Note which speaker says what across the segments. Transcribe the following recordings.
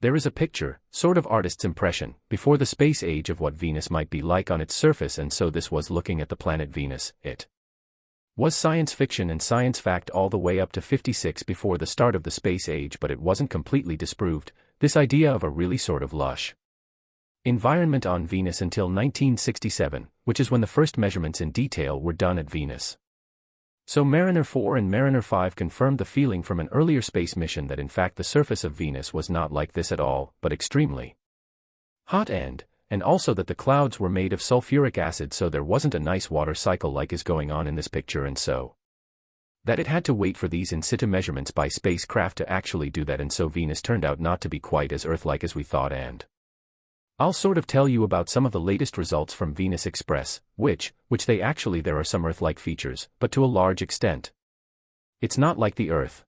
Speaker 1: There is a picture, sort of artist's impression, before the space age of what Venus might be like on its surface, and so this was looking at the planet Venus. It was science fiction and science fact all the way up to 56 before the start of the space age, but it wasn't completely disproved, this idea of a really sort of lush environment on Venus until 1967, which is when the first measurements in detail were done at Venus. So Mariner 4 and Mariner 5 confirmed the feeling from an earlier space mission that in fact the surface of Venus was not like this at all, but extremely hot, and also that the clouds were made of sulfuric acid, so there wasn't a nice water cycle like is going on in this picture, and so that it had to wait for these in situ measurements by spacecraft to actually do that, and so Venus turned out not to be quite as Earth-like as we thought, and I'll sort of tell you about some of the latest results from Venus Express, which there are some Earth-like features, but to a large extent it's not like the Earth.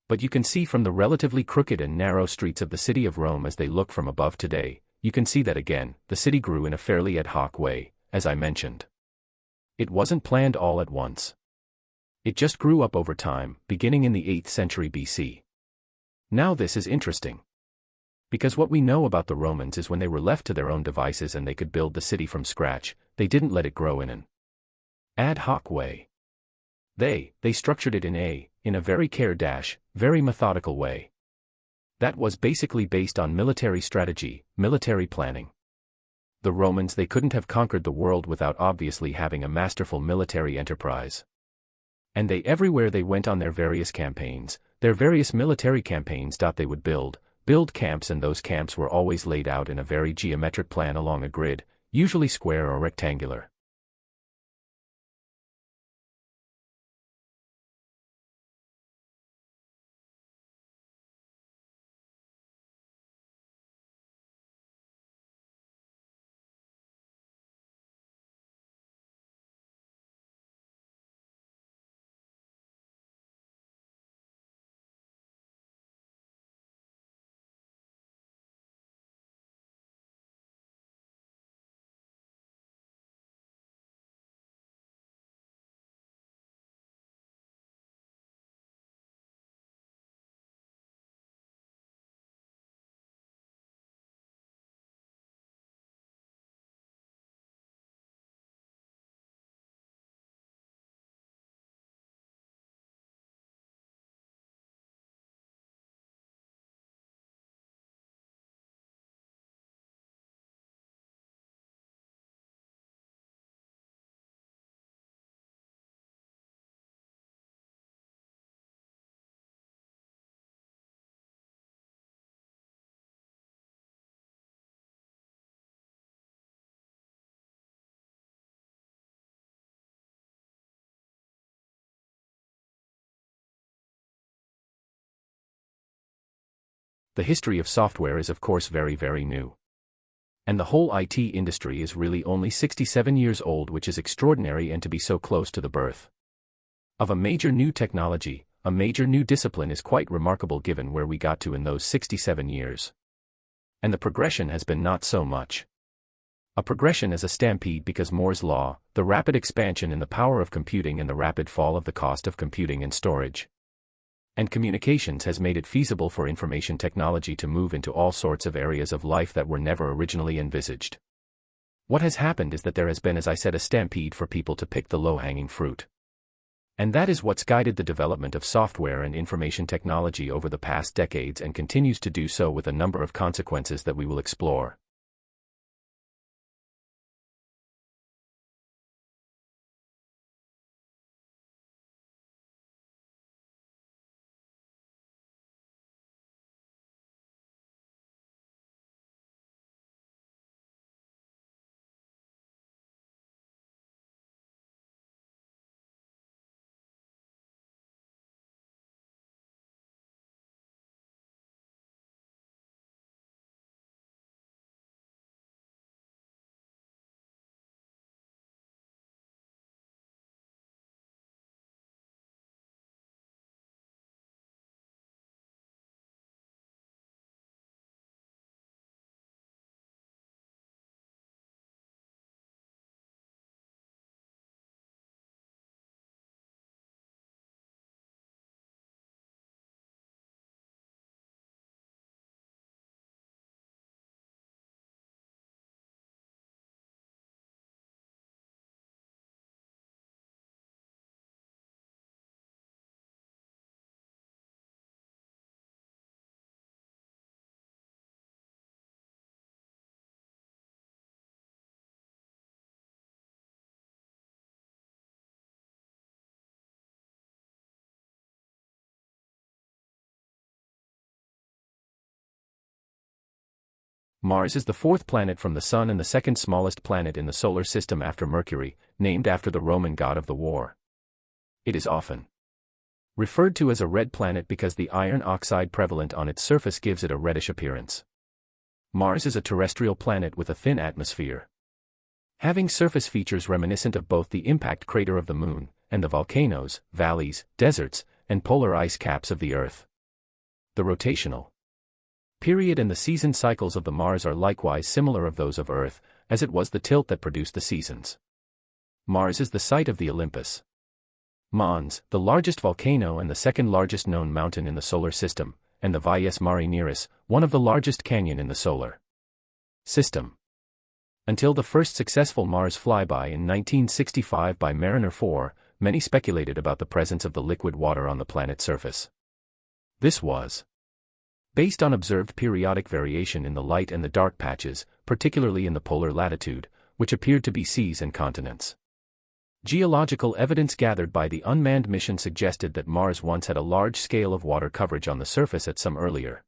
Speaker 1: But you can see from the relatively crooked and narrow streets of the city of Rome as they look from above today, you can see that again, the city grew in a fairly ad hoc way, as I mentioned. It wasn't planned all at once. It just grew up over time, beginning in the 8th century BC. Now this is interesting, because what we know about the Romans is when they were left to their own devices and they could build the city from scratch, they didn't let it grow in an ad hoc way. They structured it in a very very methodical way. That was basically based on military strategy, military planning. The Romans, they couldn't have conquered the world without obviously having a masterful military enterprise. And everywhere they went on their various campaigns, their various military campaigns, they would build camps, and those camps were always laid out in a very geometric plan along a grid, usually square or rectangular. The history of software is of course very, very new. And the whole IT industry is really only 67 years old, which is extraordinary, and to be so close to the birth of a major new technology, a major new discipline, is quite remarkable given where we got to in those 67 years. And the progression has been not so much A progression is a stampede because Moore's law, the rapid expansion in the power of computing and the rapid fall of the cost of computing and storage and communications has made it feasible for information technology to move into all sorts of areas of life that were never originally envisaged. What has happened is that there has been, as I said, a stampede for people to pick the low-hanging fruit. And that is what's guided the development of software and information technology over the past decades and continues to do so with a number of consequences that we will explore. Mars is the fourth planet from the Sun and the second smallest planet in the solar system after Mercury, named after the Roman god of the war. It is often referred to as a red planet because the iron oxide prevalent on its surface gives it a reddish appearance. Mars is a terrestrial planet with a thin atmosphere, having surface features reminiscent of both the impact crater of the Moon and the volcanoes, valleys, deserts, and polar ice caps of the Earth. The rotational period and the season cycles of the Mars are likewise similar of those of Earth, as it was the tilt that produced the seasons. Mars is the site of the Olympus Mons, the largest volcano and the second largest known mountain in the solar system, and the Valles Marineris, one of the largest canyon in the solar system. Until the first successful Mars flyby in 1965 by Mariner 4, many speculated about the presence of the liquid water on the planet's surface. This was based on observed periodic variation in the light and the dark patches, particularly in the polar latitude, which appeared to be seas and continents. Geological evidence gathered by the unmanned mission suggested that Mars once had a large scale of water coverage on the surface at some earlier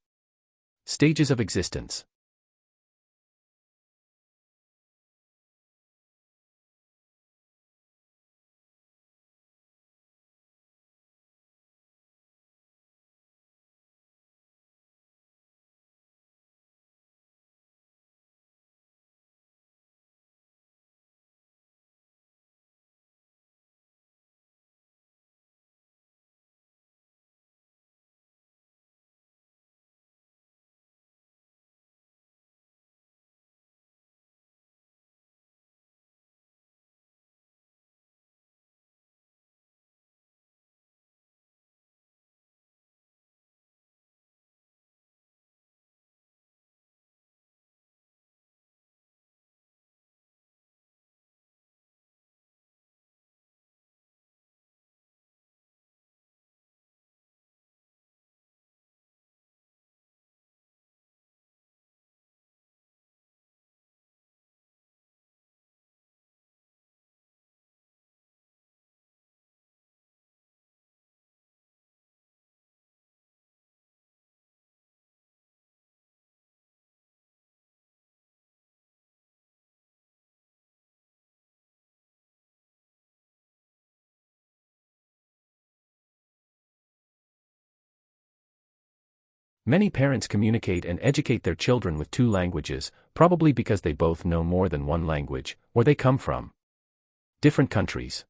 Speaker 1: stages of existence. Many parents communicate and educate their children with two languages, probably because they both know more than one language, or they come from different countries.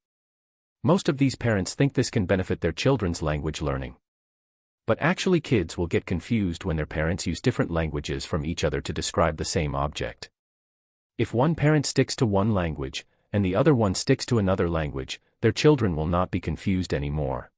Speaker 1: Most of these parents think this can benefit their children's language learning. But actually kids will get confused when their parents use different languages from each other to describe the same object. If one parent sticks to one language, and the other one sticks to another language, their children will not be confused anymore.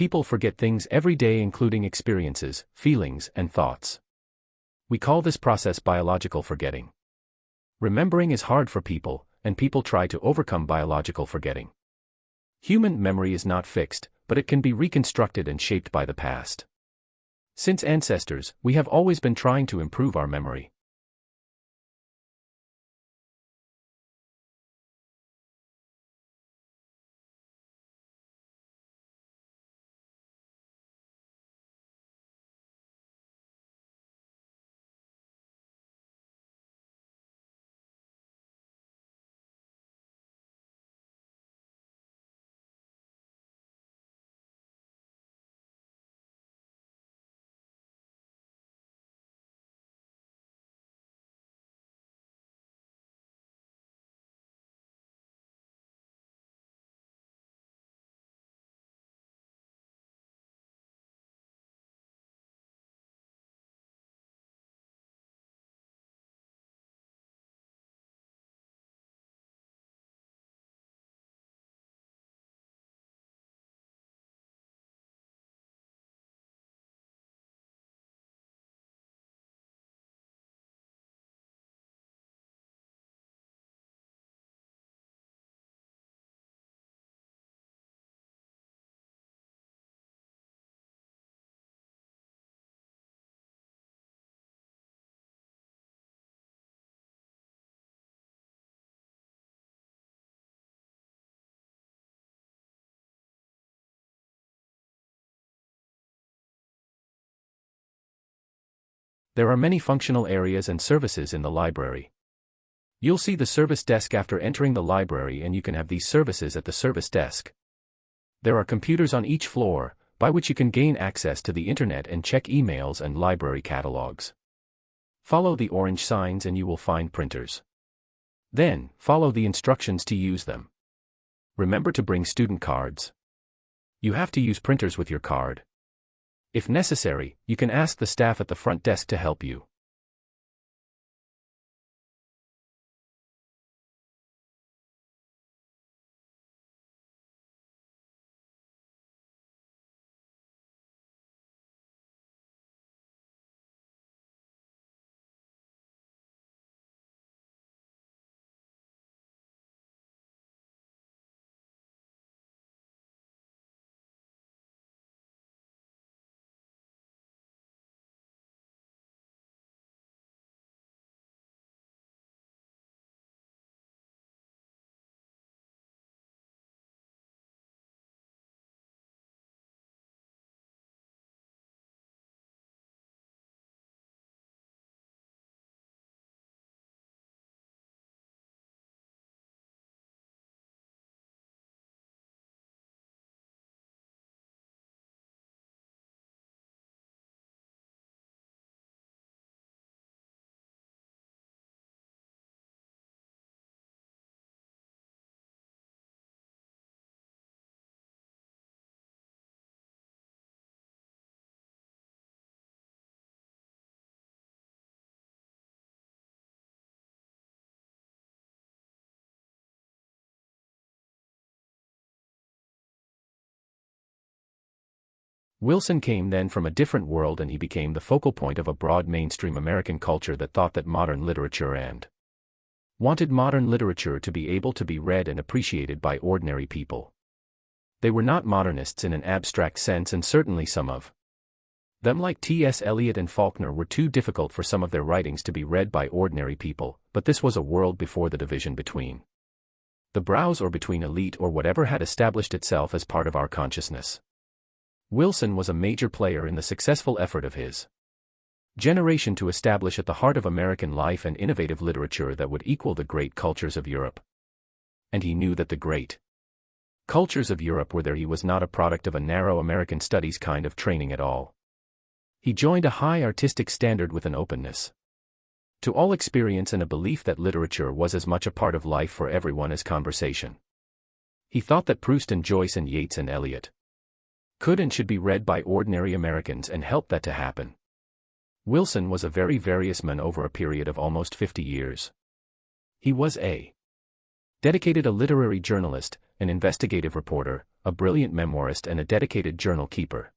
Speaker 1: People forget things every day, including experiences, feelings, and thoughts. We call this process biological forgetting. Remembering is hard for people, and people try to overcome biological forgetting. Human memory is not fixed, but it can be reconstructed and shaped by the past. Since ancestors, we have always been trying to improve our memory. There are many functional areas and services in the library. You'll see the service desk after entering the library, and you can have these services at the service desk. There are computers on each floor, by which you can gain access to the internet and check emails and library catalogs. Follow the orange signs and you will find printers. Then, follow the instructions to use them. Remember to bring student cards. You have to use printers with your card. If necessary, you can ask the staff at the front desk to help you. Wilson came then from a different world, and he became the focal point of a broad mainstream American culture that thought that modern literature and wanted modern literature to be able to be read and appreciated by ordinary people. They were not modernists in an abstract sense, and certainly some of them, like T.S. Eliot and Faulkner, were too difficult for some of their writings to be read by ordinary people, but this was a world before the division between the brows or between elite or whatever had established itself as part of our consciousness. Wilson was a major player in the successful effort of his generation to establish at the heart of American life an innovative literature that would equal the great cultures of Europe. And he knew that the great cultures of Europe were there. He was not a product of a narrow American studies kind of training at all. He joined a high artistic standard with an openness to all experience and a belief that literature was as much a part of life for everyone as conversation. He thought that Proust and Joyce and Yeats and Eliot could and should be read by ordinary Americans, and helped that to happen. Wilson was a very various man over a period of almost 50 years. He was a literary journalist, an investigative reporter, a brilliant memoirist, and a dedicated journal keeper.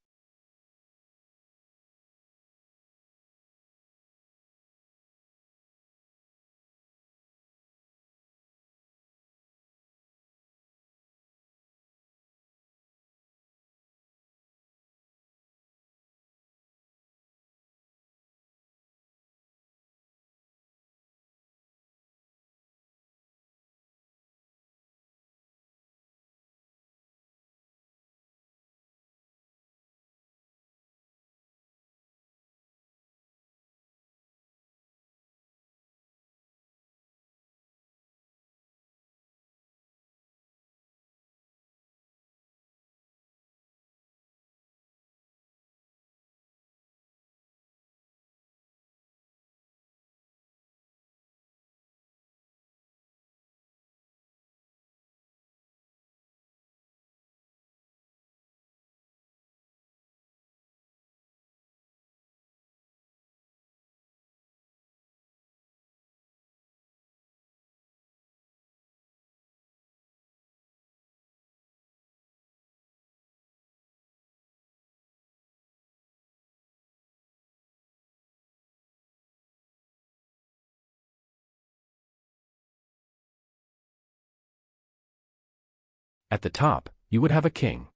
Speaker 1: At the top, you would have a king.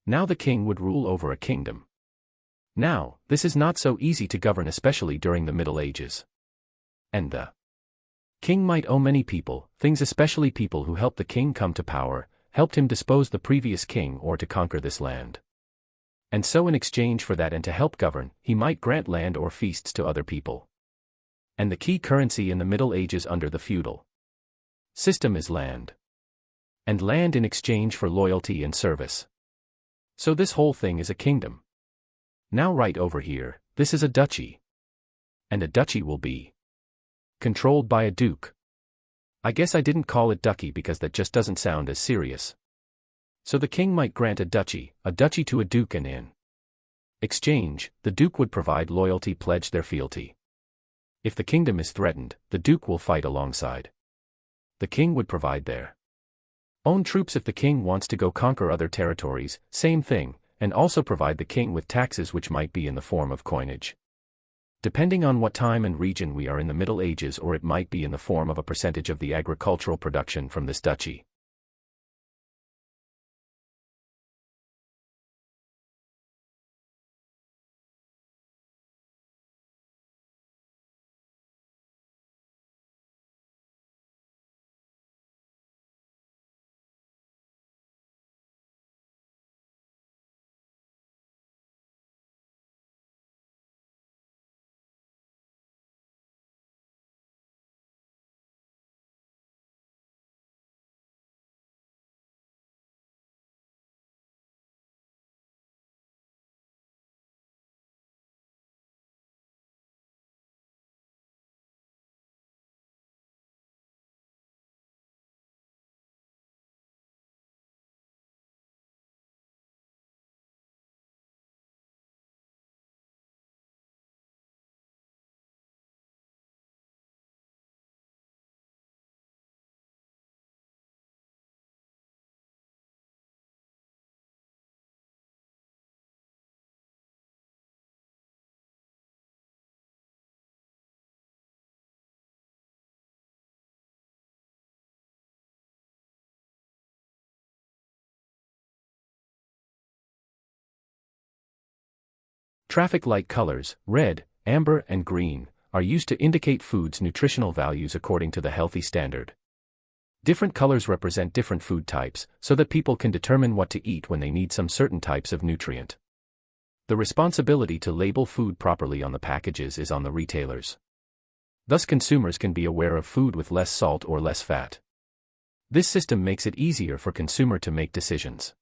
Speaker 1: Now the king would rule over a kingdom. Now, this is not so easy to govern, especially during the Middle Ages. And the king might owe many people, things, especially people who helped the king come to power, helped him depose the previous king or to conquer this land. And so in exchange for that and to help govern, he might grant land or feasts to other people. And the key currency in the Middle Ages under the feudal system is land. And land in exchange for loyalty and service. So this whole thing is a kingdom. Now right over here, this is a duchy. And a duchy will be controlled by a duke. I guess I didn't call it duchy because that just doesn't sound as serious. So the king might grant a duchy to a duke, and in exchange, the duke would provide loyalty, pledge their fealty. If the kingdom is threatened, the duke will fight alongside. The king would provide their own troops if the king wants to go conquer other territories, same thing, and also provide the king with taxes, which might be in the form of coinage. Depending on what time and region we are in the Middle Ages, or it might be in the form of a percentage of the agricultural production from this duchy. Traffic light colors, red, amber, and green, are used to indicate foods' nutritional values according to the healthy standard. Different colors represent different food types, so that people can determine what to eat when they need some certain types of nutrient. The responsibility to label food properly on the packages is on the retailers. Thus consumers can be aware of food with less salt or less fat. This system makes it easier for consumer to make decisions.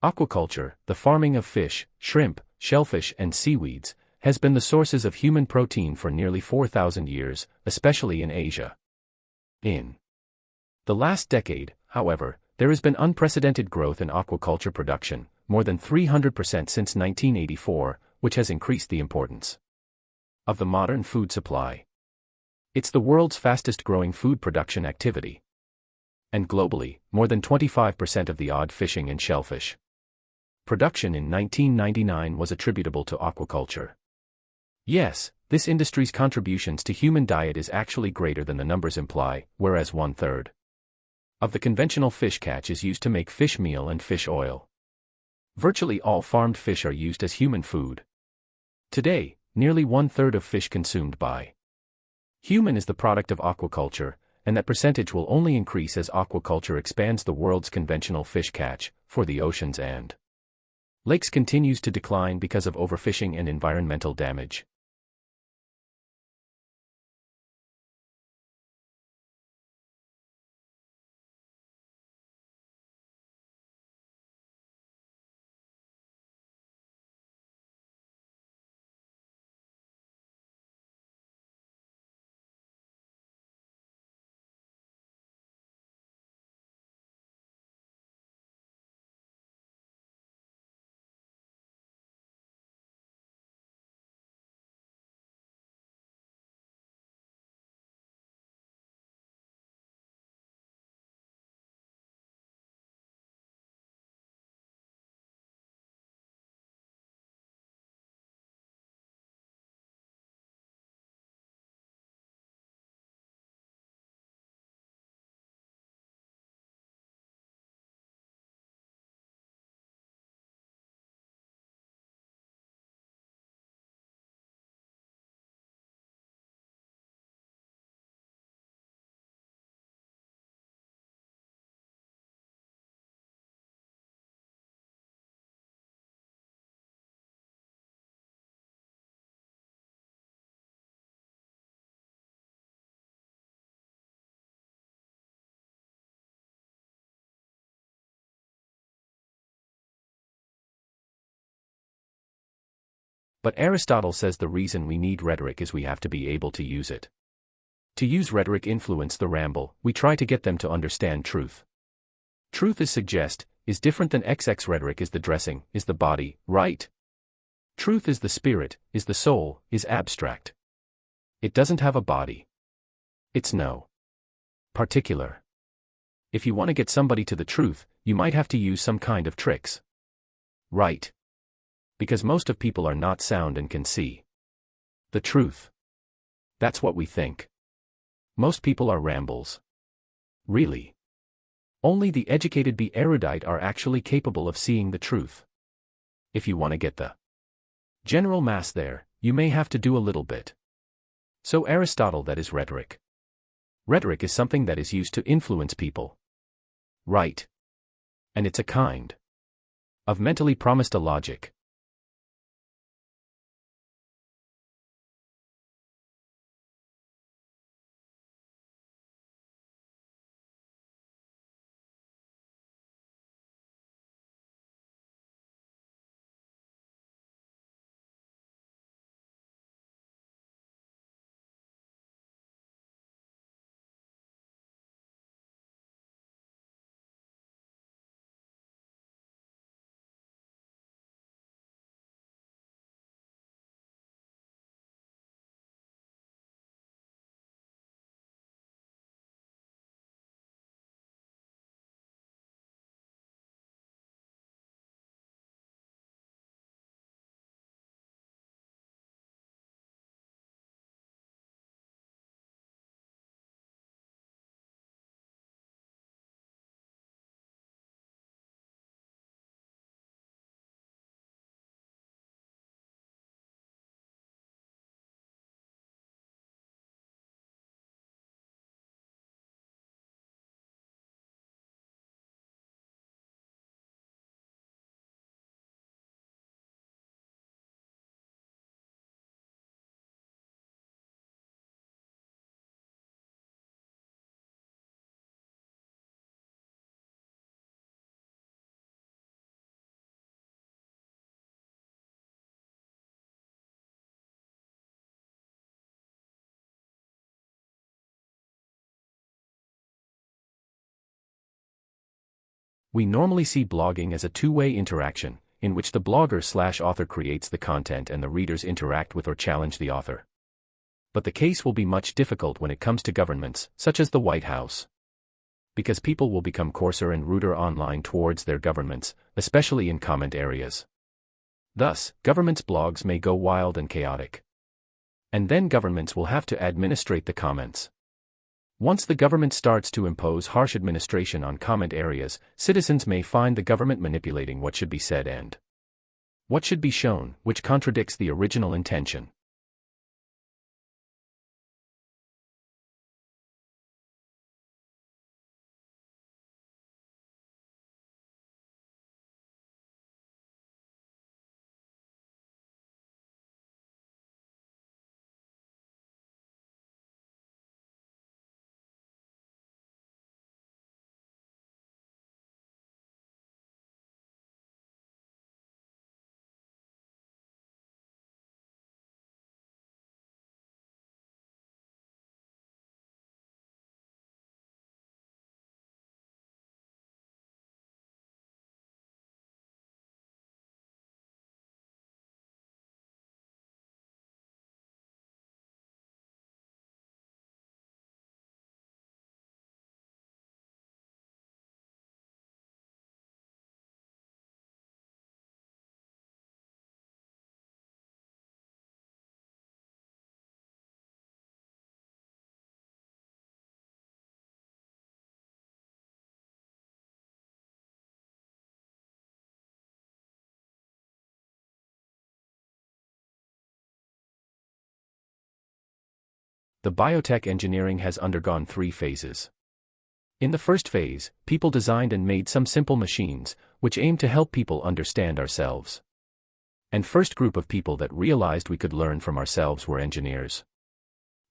Speaker 1: Aquaculture, the farming of fish, shrimp, shellfish, and seaweeds, has been the sources of human protein for nearly 4,000 years, especially in Asia. In the last decade, however, there has been unprecedented growth in aquaculture production, more than 300% since 1984, which has increased the importance of the modern food supply. It's the world's fastest growing food production activity. And globally, more than 25% of the odd fishing and shellfish production in 1999 was attributable to aquaculture. Yes, this industry's contributions to human diet is actually greater than the numbers imply, whereas 1/3 of the conventional fish catch is used to make fish meal and fish oil. Virtually all farmed fish are used as human food. Today, nearly 1/3 of fish consumed by human is the product of aquaculture, and that percentage will only increase as aquaculture expands the world's conventional fish catch, for the oceans and lakes continues to decline because of overfishing and environmental damage. But Aristotle says the reason we need rhetoric is we have to be able to use it. To use rhetoric influence the ramble, we try to get them to understand truth. Truth is suggest, is different than XX rhetoric is the dressing, is the body, right? Truth is the spirit, is the soul, is abstract. It doesn't have a body. It's no particular. If you want to get somebody to the truth, you might have to use some kind of tricks. Right. Because most of people are not sound and can see the truth. That's what we think. Most people are rambles. Really. Only the educated be erudite are actually capable of seeing the truth. If you want to get the general mass there, you may have to do a little bit. So Aristotle, that is rhetoric. Rhetoric is something that is used to influence people. Right. And it's a kind of mentally promised a logic. We normally see blogging as a two-way interaction, in which the blogger/author creates the content and the readers interact with or challenge the author. But the case will be much difficult when it comes to governments, such as the White House. Because people will become coarser and ruder online towards their governments, especially in comment areas. Thus, governments' blogs may go wild and chaotic. And then governments will have to administrate the comments. Once the government starts to impose harsh administration on comment areas, citizens may find the government manipulating what should be said and what should be shown, which contradicts the original intention. The biotech engineering has undergone 3 phases. In the first phase, people designed and made some simple machines, which aimed to help people understand ourselves. And first group of people that realized we could learn from ourselves were engineers.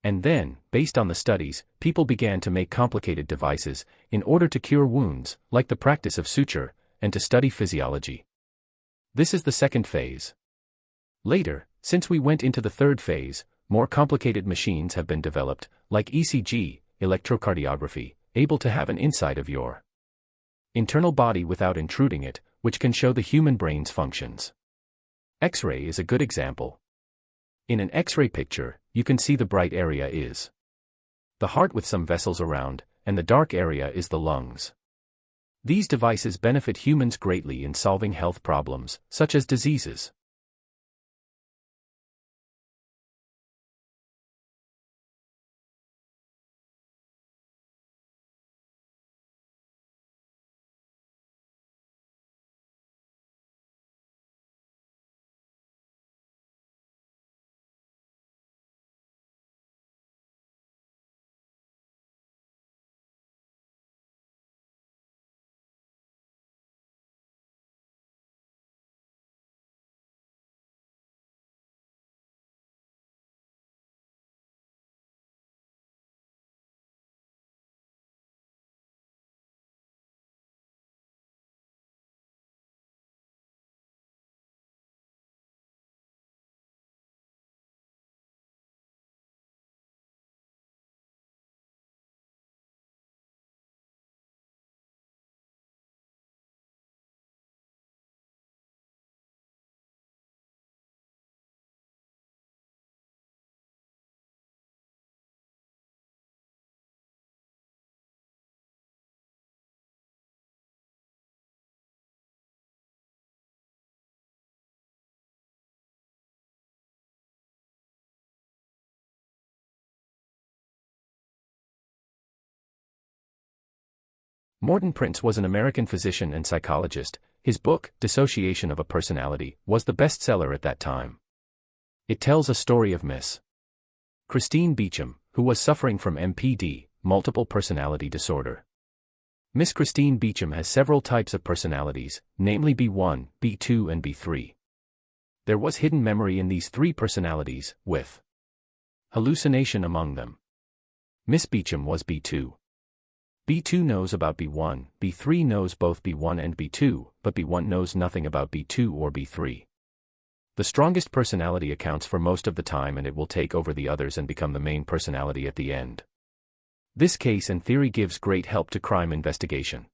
Speaker 1: And then, based on the studies, people began to make complicated devices, in order to cure wounds, like the practice of suture, and to study physiology. This is the second phase. Later, since we went into the third phase, more complicated machines have been developed, like ECG, electrocardiography, able to have an insight of your internal body without intruding it, which can show the human brain's functions. X-ray is a good example. In an X-ray picture, you can see the bright area is the heart with some vessels around, and the dark area is the lungs. These devices benefit humans greatly in solving health problems, such as diseases. Morton Prince was an American physician and psychologist. His book, Dissociation of a Personality, was the bestseller at that time. It tells a story of Miss Christine Beecham, who was suffering from MPD, multiple personality disorder. Miss Christine Beecham has several types of personalities, namely B1, B2 and B3. There was hidden memory in these three personalities, with hallucination among them. Miss Beecham was B2. B2 knows about B1, B3 knows both B1 and B2, but B1 knows nothing about B2 or B3. The strongest personality accounts for most of the time, and it will take over the others and become the main personality at the end. This case and theory gives great help to crime investigation.